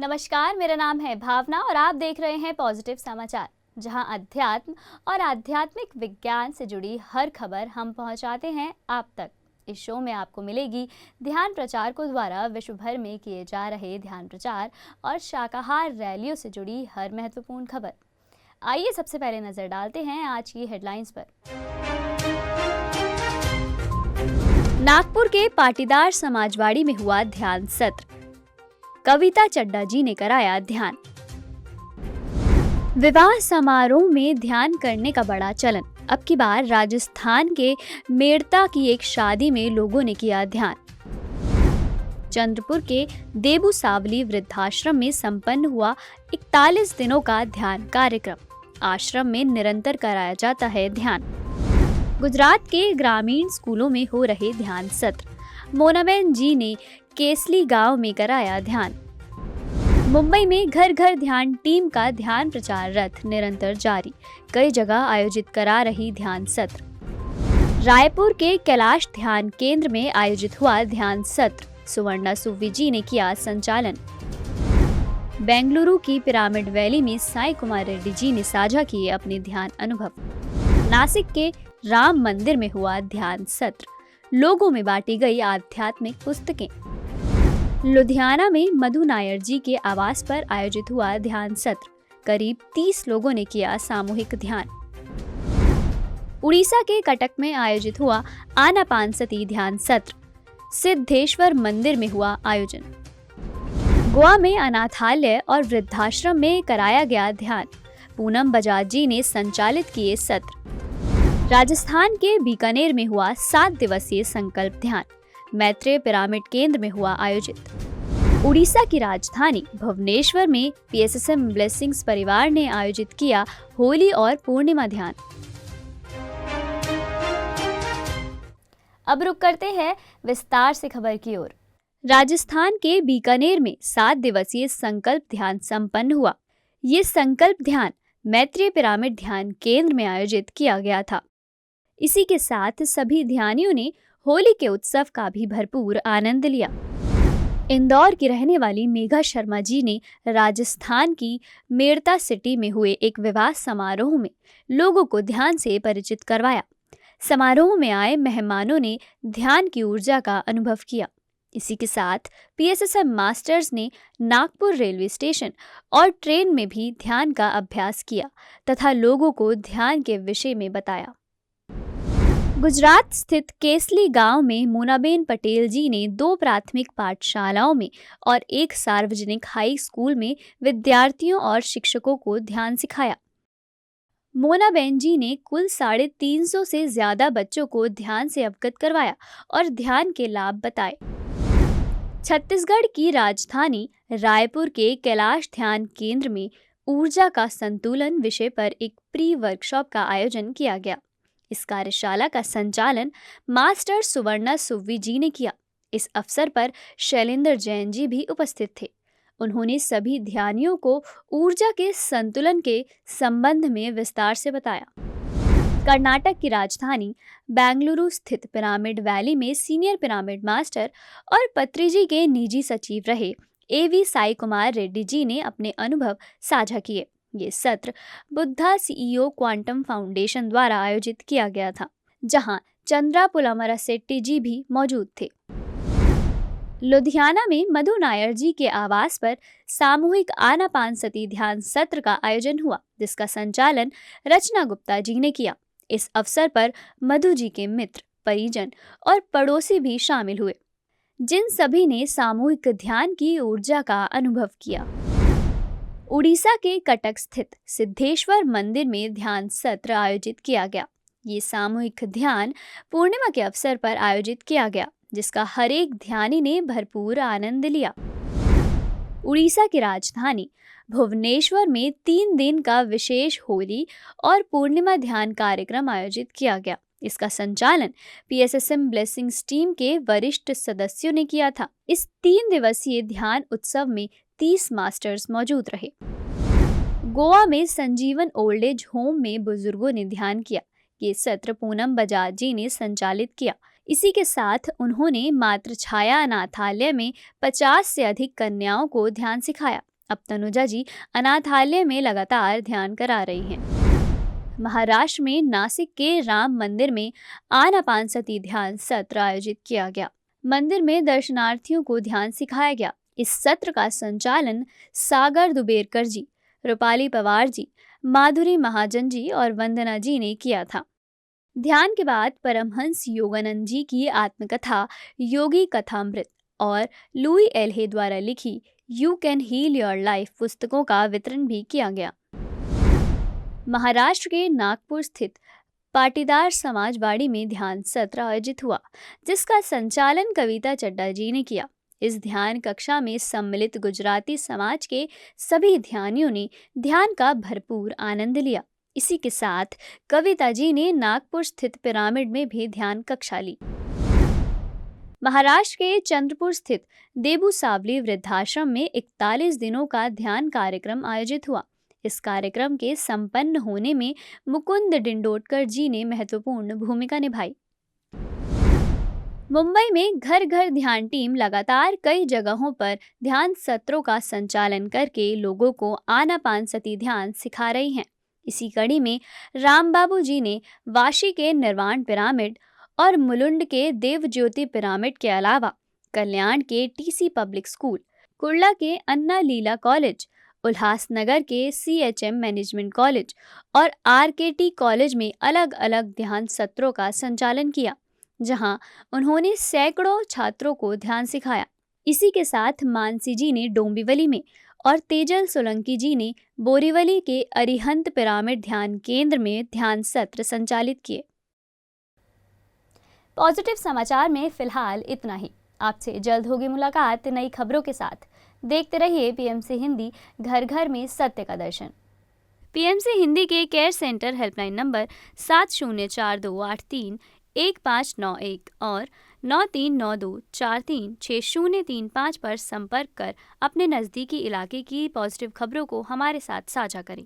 नमस्कार, मेरा नाम है भावना और आप देख रहे हैं पॉजिटिव समाचार, जहां अध्यात्म और आध्यात्मिक विज्ञान से जुड़ी हर खबर हम पहुंचाते हैं आप तक। इस शो में आपको मिलेगी ध्यान प्रचारकों द्वारा विश्व भर में किए जा रहे ध्यान प्रचार और शाकाहार रैलियों से जुड़ी हर महत्वपूर्ण खबर। आइए सबसे पहले नजर डालते हैं आज की हेडलाइंस पर। नागपुर के पाटीदार समाजवाड़ी में हुआ ध्यान सत्र, कविता चड्डा जी ने कराया ध्यान। विवाह समारोह में ध्यान करने का बड़ा चलन। अब की बार राजस्थान के मेड़ता की एक शादी में लोगों ने किया ध्यान। चंद्रपुर के देबू सावली वृद्धाश्रम में संपन्न हुआ 41 दिनों का ध्यान कार्यक्रम। आश्रम में निरंतर कराया जाता है ध्यान। गुजरात के ग्रामीण स्कूलों में हो रहे ध्यान सत्र। मोनाबेन जी ने केसली गांव में कराया ध्यान। मुंबई में घर घर ध्यान टीम का ध्यान प्रचार रथ निरंतर जारी, कई जगह आयोजित करा रही ध्यान सत्र। रायपुर के कैलाश ध्यान केंद्र में आयोजित हुआ ध्यान सत्र, सुवर्णा सुव्वी जी ने किया संचालन। बेंगलुरु की पिरामिड वैली में साईं कुमार रेड्डी जी ने साझा किए अपने ध्यान अनुभव। नासिक के राम मंदिर में हुआ ध्यान सत्र, लोगों में बांटी गई आध्यात्मिक पुस्तकें। लुधियाना में मधु नायर जी के आवास पर आयोजित हुआ ध्यान सत्र, करीब 30 लोगों ने किया सामूहिक ध्यान। उड़ीसा के कटक में आयोजित हुआ आनापानसती ध्यान सत्र, सिद्धेश्वर मंदिर में हुआ आयोजन। गोवा में अनाथालय और वृद्धाश्रम में कराया गया ध्यान, पूनम बजाज जी ने संचालित किए सत्र। राजस्थान के बीकानेर में हुआ 7 दिवसीय संकल्प ध्यान, मैत्रेय पिरामिड केंद्र में हुआ आयोजित। उड़ीसा की राजधानी भुवनेश्वर में पीएसएसएम ब्लेसिंग्स परिवार ने आयोजित किया होली और पूर्णिमा ध्यान। अब रुक करते हैं विस्तार से खबर की ओर। राजस्थान के बीकानेर में 7 दिवसीय संकल्प ध्यान संपन्न हुआ। ये संकल्प ध्यान मैत्रेय पिरामिड ध्यान केंद्र में आयोजित किया गया था। इसी के साथ सभी ध्यानियों ने होली के उत्सव का भी भरपूर आनंद लिया। इंदौर की रहने वाली मेघा शर्मा जी ने राजस्थान की मेड़ता सिटी में हुए एक विवाह समारोह में लोगों को ध्यान से परिचित करवाया। समारोह में आए मेहमानों ने ध्यान की ऊर्जा का अनुभव किया। इसी के साथ पीएसएसएम मास्टर्स ने नागपुर रेलवे स्टेशन और ट्रेन में भी ध्यान का अभ्यास किया तथा लोगों को ध्यान के विषय में बताया। गुजरात स्थित केसली गांव में मोनाबेन पटेल जी ने 2 प्राथमिक पाठशालाओं में और एक सार्वजनिक हाई स्कूल में विद्यार्थियों और शिक्षकों को ध्यान सिखाया। मोनाबेन जी ने कुल 350 से ज्यादा बच्चों को ध्यान से अवगत करवाया और ध्यान के लाभ बताए। छत्तीसगढ़ की राजधानी रायपुर के कैलाश ध्यान केंद्र में ऊर्जा का संतुलन विषय पर एक प्री वर्कशॉप का आयोजन किया गया। इस कार्यशाला का संचालन मास्टर सुवर्णा सुव्वी जी ने किया। इस अवसर पर शैलेंद्र जैन जी भी उपस्थित थे। उन्होंने सभी ध्यानियों को ऊर्जा के संतुलन के संबंध में विस्तार से बताया। कर्नाटक की राजधानी बेंगलुरु स्थित पिरामिड वैली में सीनियर पिरामिड मास्टर और पत्रिजी के निजी सचिव रहे एवी साई कुमार रेड्डी जी ने अपने अनुभव साझा किए। ये सत्र बुद्धा सीईओ क्वांटम फाउंडेशन द्वारा आयोजित किया गया था, जहां चंद्रा पुलामरा सेट्टी जी भी मौजूद थे। लुधियाना में मधु नायर जी के आवास पर सामूहिक आनापानसती ध्यान सत्र का आयोजन हुआ, जिसका संचालन रचना गुप्ता जी ने किया। इस अवसर पर मधु जी के मित्र, परिजन और पड़ोसी भी शामिल हुए, जिन सभी ने सामूहिक ध्यान की ऊर्जा का अनुभव किया। उड़ीसा के कटक स्थित सिद्धेश्वर मंदिर में ध्यान सत्र आयोजित किया गया। ये सामूहिक ध्यान पूर्णिमा के अवसर पर आयोजित किया गया, जिसका हर एक ध्यानी ने भरपूर आनंद लिया। उड़ीसा की राजधानी भुवनेश्वर में 3 दिन का विशेष होली और पूर्णिमा ध्यान कार्यक्रम आयोजित किया गया। इसका संचालन पीएसएसएम ब्लेसिंग्स टीम के वरिष्ठ सदस्यों ने किया था। इस 3 दिवसीय ध्यान उत्सव में 30 मास्टर्स मौजूद रहे। गोवा में संजीवन ओल्ड एज होम में बुजुर्गों ने ध्यान किया। ये सत्र पूनम बजाज जी ने संचालित किया। इसी के साथ उन्होंने मातृ छाया अनाथालय में 50 से अधिक कन्याओं को ध्यान सिखाया। अब तनुजा जी अनाथालय में लगातार ध्यान करा रही हैं। महाराष्ट्र में नासिक के राम मंदिर में आनापानसती ध्यान सत्र आयोजित किया गया। मंदिर में दर्शनार्थियों को ध्यान सिखाया गया। इस सत्र का संचालन सागर दुबेरकर जी, रूपाली पवार जी, माधुरी महाजन जी और वंदना जी ने किया था। ध्यान के बाद परमहंस योगानंद जी की आत्मकथा योगी कथामृत और लुई एल्हे द्वारा लिखी you can heal your life पुस्तकों का वितरण भी किया गया। महाराष्ट्र के नागपुर स्थित पाटीदार समाजवाड़ी में ध्यान सत्र आयोजित हुआ, जिसका संचालन कविता चड्डा जी ने किया। इस ध्यान कक्षा में सम्मिलित गुजराती समाज के सभी ध्यानियों ने ध्यान का भरपूर आनंद लिया। इसी के साथ कविता जी ने नागपुर स्थित पिरामिड में भी ध्यान कक्षा ली। महाराष्ट्र के चंद्रपुर स्थित देबू सावली वृद्धाश्रम में 41 दिनों का ध्यान कार्यक्रम आयोजित हुआ। इस कार्यक्रम के संपन्न होने में मुकुंद डिंडोटकर जी ने महत्वपूर्ण भूमिका निभाई। मुंबई में घर घर ध्यान टीम लगातार कई जगहों पर ध्यान सत्रों का संचालन करके लोगों को आनापानसती ध्यान सिखा रही हैं। इसी कड़ी में रामबाबू जी ने वाशी के निर्वाण पिरामिड और मुलुंड के देवज्योति पिरामिड के अलावा कल्याण के टीसी पब्लिक स्कूल, कुर्ला के अन्ना लीला कॉलेज, उल्हासनगर के CHM मैनेजमेंट कॉलेज और RKT कॉलेज में अलग अलग ध्यान सत्रों का संचालन किया, जहां उन्होंने सैकड़ों छात्रों को ध्यान सिखाया। इसी के साथ मानसी जी ने डोंबिवली में और तेजल सोलंकी जी ने बोरीवली के अरिहंत पिरामिड ध्यान केंद्र में ध्यान सत्र संचालित किए। पॉजिटिव समाचार में फिलहाल इतना ही। आपसे जल्द होगी मुलाकात नई खबरों के साथ। देखते रहिए PMC हिंदी, घर घर में सत्य का दर्शन। PMC हिंदी के केयर सेंटर हेल्पलाइन नंबर 7042831591 और 9392436035 पर संपर्क कर अपने नज़दीकी इलाके की पॉजिटिव खबरों को हमारे साथ साझा करें।